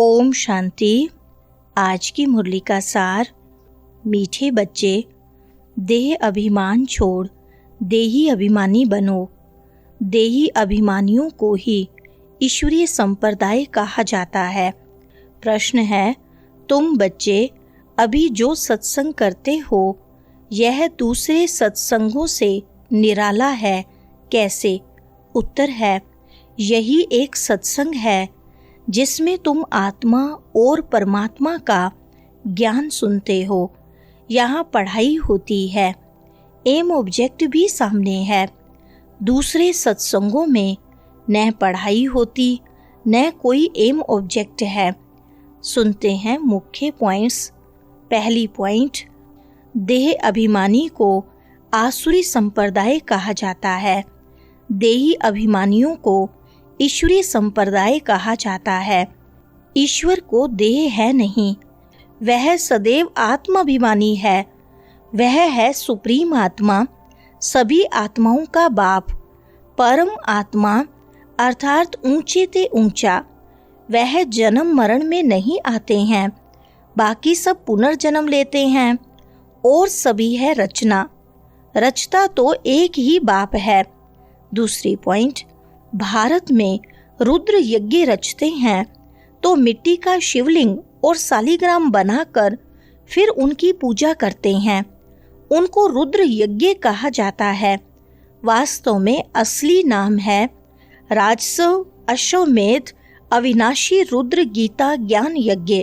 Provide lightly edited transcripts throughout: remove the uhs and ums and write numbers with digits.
ओम शांति। आज की मुरली का सार। मीठे बच्चे, देह अभिमान छोड़ देही अभिमानी बनो। देही अभिमानियों को ही ईश्वरीय संप्रदाय कहा जाता है। प्रश्न है, तुम बच्चे अभी जो सत्संग करते हो यह दूसरे सत्संगों से निराला है, कैसे? उत्तर है, यही एक सत्संग है जिसमें तुम आत्मा और परमात्मा का ज्ञान सुनते हो। यहाँ पढ़ाई होती है, एम ऑब्जेक्ट भी सामने है। दूसरे सत्संगों में न पढ़ाई होती न कोई एम ऑब्जेक्ट है। सुनते हैं मुख्य पॉइंट्स। पहली पॉइंट, देह अभिमानी को आसुरी संप्रदाय कहा जाता है। देही अभिमानियों को ईश्वरीय संप्रदाय कहा जाता है। ईश्वर को देह है नहीं, वह सदैव आत्माभिमानी है। वह है सुप्रीम आत्मा, सभी आत्माओं का बाप, परम आत्मा अर्थात ऊंचे ते ऊंचा। वह जन्म मरण में नहीं आते हैं, बाकी सब पुनर्जन्म लेते हैं। और सभी है रचना, रचता तो एक ही बाप है। दूसरी पॉइंट, भारत में रुद्र यज्ञ रचते हैं तो मिट्टी का शिवलिंग और सालीग्राम बनाकर फिर उनकी पूजा करते हैं। उनको रुद्र यज्ञ कहा जाता है। वास्तव में असली नाम है राजस्व अश्वमेध अविनाशी रुद्र गीता ज्ञान यज्ञ,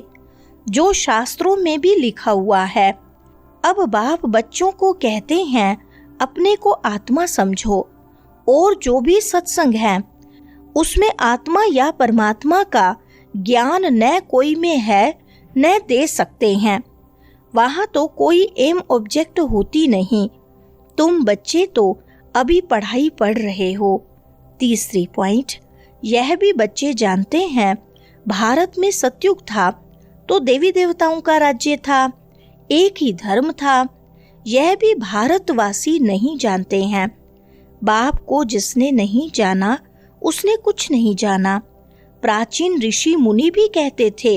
जो शास्त्रों में भी लिखा हुआ है। अब बाप बच्चों को कहते हैं, अपने को आत्मा समझो और जो भी सत्संग है उसमें आत्मा या परमात्मा का ज्ञान न कोई में है न दे सकते हैं। वहाँ तो कोई एम ऑब्जेक्ट होती नहीं। तुम बच्चे तो अभी पढ़ाई पढ़ रहे हो। तीसरी पॉइंट, यह भी बच्चे जानते हैं भारत में सतयुग था तो देवी देवताओं का राज्य था, एक ही धर्म था। यह भी भारतवासी नहीं जानते हैं। बाप को जिसने नहीं जाना उसने कुछ नहीं जाना। प्राचीन ऋषि मुनि भी कहते थे,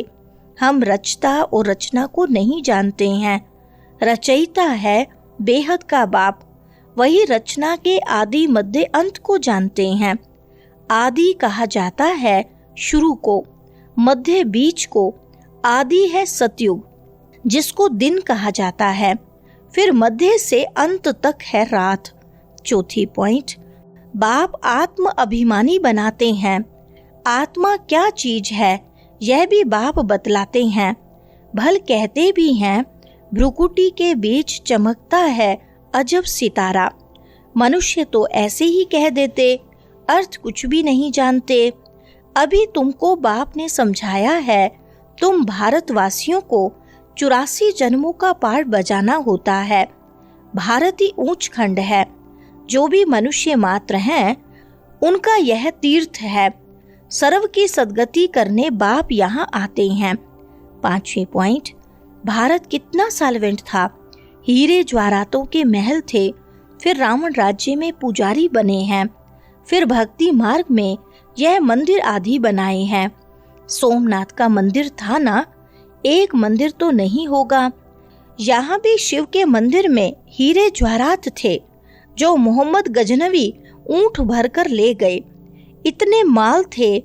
हम रचता और रचना को नहीं जानते हैं। रचयिता है बेहद का बाप, वही रचना के आदि मध्य अंत को जानते हैं। आदि कहा जाता है शुरू को, मध्य बीच को। आदि है सतयुग जिसको दिन कहा जाता है, फिर मध्य से अंत तक है रात। चौथी पॉइंट, बाप आत्म अभिमानी बनाते हैं। आत्मा क्या चीज है यह भी बाप बतलाते हैं। भल कहते भी हैं, भ्रुकुटी के बीच चमकता है अजब सितारा। मनुष्य तो ऐसे ही कह देते, अर्थ कुछ भी नहीं जानते। अभी तुमको बाप ने समझाया है, तुम भारतवासियों को 84 जन्मों का पाठ बजाना होता है। भारत ही ऊंच खंड है। जो भी मनुष्य मात्र हैं उनका यह तीर्थ है। सर्व की सद्गति करने बाप यहाँ आते हैं। पांचवी पॉइंट, भारत कितना साल्वेंट था। हीरे ज्वारातों के महल थे, फिर रावण राज्य में पुजारी बने हैं, फिर भक्ति मार्ग में यह मंदिर आदि बनाए हैं। सोमनाथ का मंदिर था ना, एक मंदिर तो नहीं होगा। यहाँ भी शिव के मंदिर में हीरे ज्वारात थे जो मोहम्मद गजनवी ऊंट भरकर ले गए। इतने माल थे,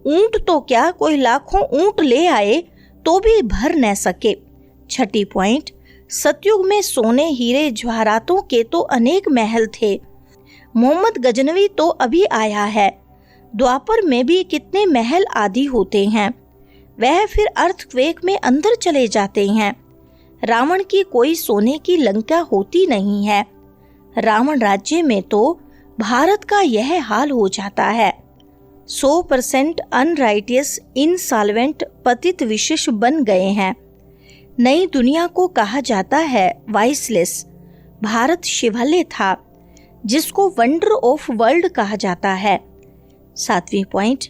ऊंट तो क्या कोई लाखों ऊंट ले आए तो भी भर न सके। छठी पॉइंट, सतयुग में सोने हीरे ज्वारातों के तो अनेक महल थे। मोहम्मद गजनवी तो अभी आया है। द्वापर में भी कितने महल आदि होते हैं, वह फिर अर्थक्वेक में अंदर चले जाते हैं। रावण की कोई सोने की लंका होती नहीं है। रावण राज्य में तो भारत का यह हाल हो जाता है। 100% अनराइटियस इनसॉल्वेंट पतित विशेष बन गए हैं। नई दुनिया को कहा जाता है वाइसलेस। भारत शिवालय था जिसको वंडर ऑफ वर्ल्ड कहा जाता है। सातवीं पॉइंट,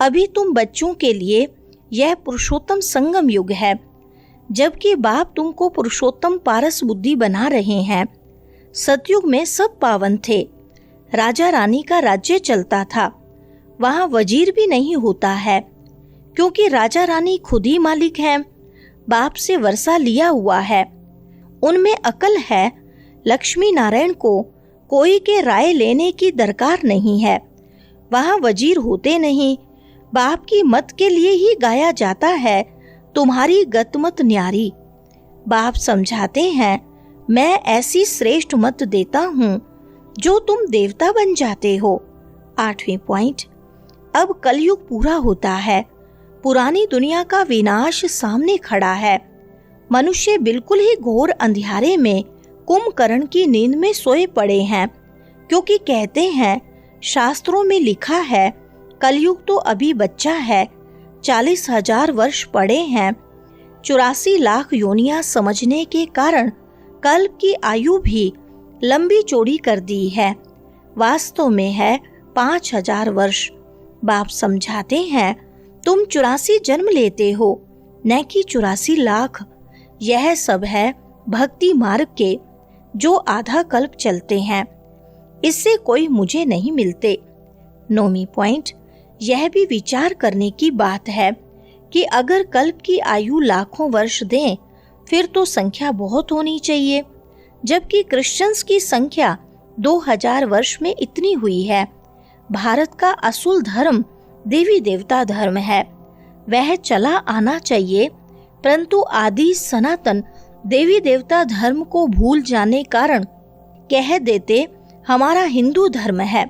अभी तुम बच्चों के लिए यह पुरुषोत्तम संगम युग है, जबकि बाप तुमको पुरुषोत्तम पारस बुद्धि बना रहे हैं। सतयुग में सब पावन थे। राजा रानी का राज्य चलता था, वहाँ वजीर भी नहीं होता है। क्योंकि राजा रानी खुद ही मालिक हैं, बाप से वर्षा लिया हुआ है, उनमें अकल है। लक्ष्मी नारायण को कोई के राय लेने की दरकार नहीं है, वहाँ वजीर होते नहीं, बाप की मत के लिए ही गाया जाता है तुम्हारी गतमत न्यारी। बाप समझाते हैं, मैं ऐसी श्रेष्ठ मत देता हूँ जो तुम देवता बन जाते हो। 8वें पॉइंट, अब कलयुग पूरा होता है, पुरानी दुनिया का विनाश सामने खड़ा है। मनुष्य बिल्कुल ही घोर अंधियारे में कुंभकर्ण की नींद में सोए पड़े हैं, क्योंकि कहते हैं शास्त्रों में लिखा है कलयुग तो अभी बच्चा है, 40,000 वर्ष पड़े हैं। 84 लाख योनियां समझने के कारण कल्प की आयु भी लंबी चौड़ी कर दी है, वास्तव में है 5,000 वर्ष। बाप समझाते हैं, तुम 84 जन्म लेते हो, न कि 84 लाख। यह सब है भक्ति मार्ग के जो आधा कल्प चलते हैं, इससे कोई मुझे नहीं मिलते। 9वीं पॉइंट, यह भी विचार करने की बात है कि अगर कल्प की आयु लाखों वर्ष दें फिर तो संख्या बहुत होनी चाहिए, जबकि क्रिश्चियंस की संख्या 2000 वर्ष में इतनी हुई है। भारत का असूल धर्म देवी देवता धर्म है, वह चला आना चाहिए, परंतु आदि सनातन देवी देवता धर्म को भूल जाने कारण कह देते हमारा हिंदू धर्म है।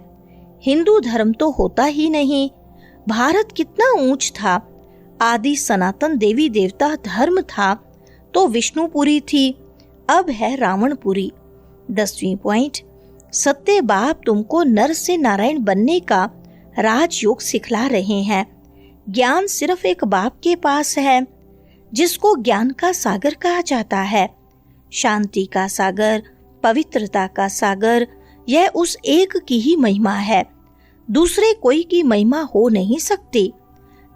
हिंदू धर्म तो होता ही नहीं। भारत कितना ऊंच था, आदि सनातन देवी देवता धर्म था तो विष्णुपुरी थी, अब है रावणपुरी। 10वीं पॉइंट, सत्य बाप तुमको नर से नारायण बनने का राजयोग सिखला रहे हैं। ज्ञान सिर्फ एक बाप के पास है, जिसको ज्ञान का सागर कहा जाता है, शांति का सागर, पवित्रता का सागर। यह उस एक की ही महिमा है, दूसरे कोई की महिमा हो नहीं सकती।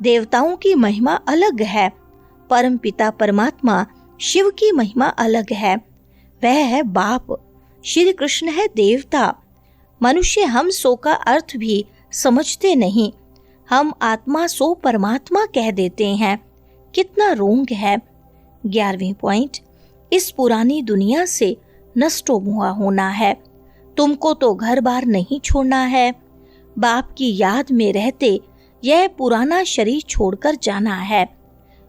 देवताओं की महिमा अलग है, परमपिता परमात्मा शिव की महिमा अलग है, वह है बाप। श्री कृष्ण है देवता। मनुष्य हम सो का अर्थ भी समझते नहीं, हम आत्मा सो परमात्मा कह देते हैं, कितना रोंग है। 11वीं पॉइंट, इस पुरानी दुनिया से नष्टो हुआ होना है, तुमको तो घर बार नहीं छोड़ना है, बाप की याद में रहते यह पुराना शरीर छोड़कर जाना है।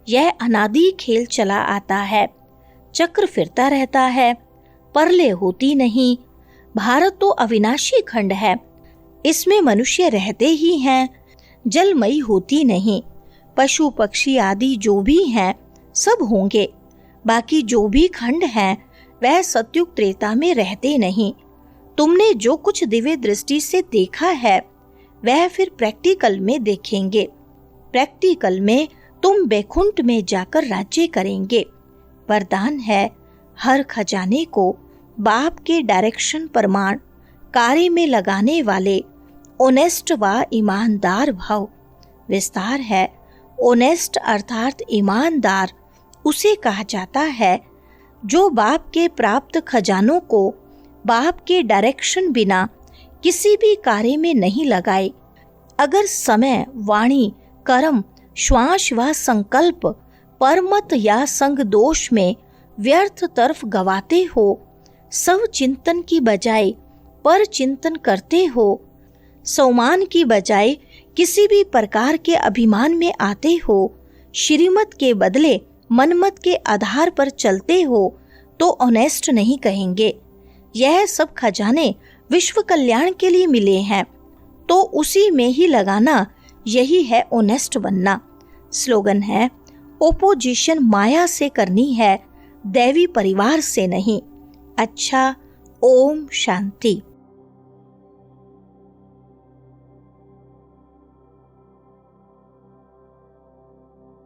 यह अनादि खेल चला आता है, चक्र फिरता रहता है, परले होती नहीं। भारत तो अविनाशी खंड है, इसमें मनुष्य रहते ही हैं, जलमयी होती नहीं। पशु पक्षी आदि जो भी हैं सब होंगे, बाकी जो भी खंड हैं वह सतयुग त्रेता में रहते नहीं। तुमने जो कुछ दिव्य दृष्टि से देखा है वह फिर प्रैक्टिकल में देखेंगे। प्रैक्टिकल में तुम बैकुंठ में जाकर राज्य करेंगे। वरदान है, हर खजाने को बाप के डायरेक्शन प्रमाण कार्य में लगाने वाले ओनेस्ट व ईमानदार भव। विस्तार है, ओनेस्ट अर्थात ईमानदार उसे कहा जाता है जो बाप के प्राप्त खजानों को बाप के डायरेक्शन बिना किसी भी कार्य में नहीं लगाए। अगर समय, वाणी, कर्म, श्वास व संकल्प परमत या संग दोष में व्यर्थ तरफ गवाते हो, सब चिंतन की बजाय पर चिंतन करते हो, सम्मान की बजाय किसी भी प्रकार के अभिमान में आते हो, श्रीमत के बदले मनमत के आधार पर चलते हो, तो ऑनेस्ट नहीं कहेंगे। यह सब खजाने विश्व कल्याण के लिए मिले हैं, तो उसी में ही लगाना, यही है ऑनेस्ट बनना। स्लोगन है, ओपोजिशन माया से करनी है, दैवी परिवार से नहीं। अच्छा, ओम शांति।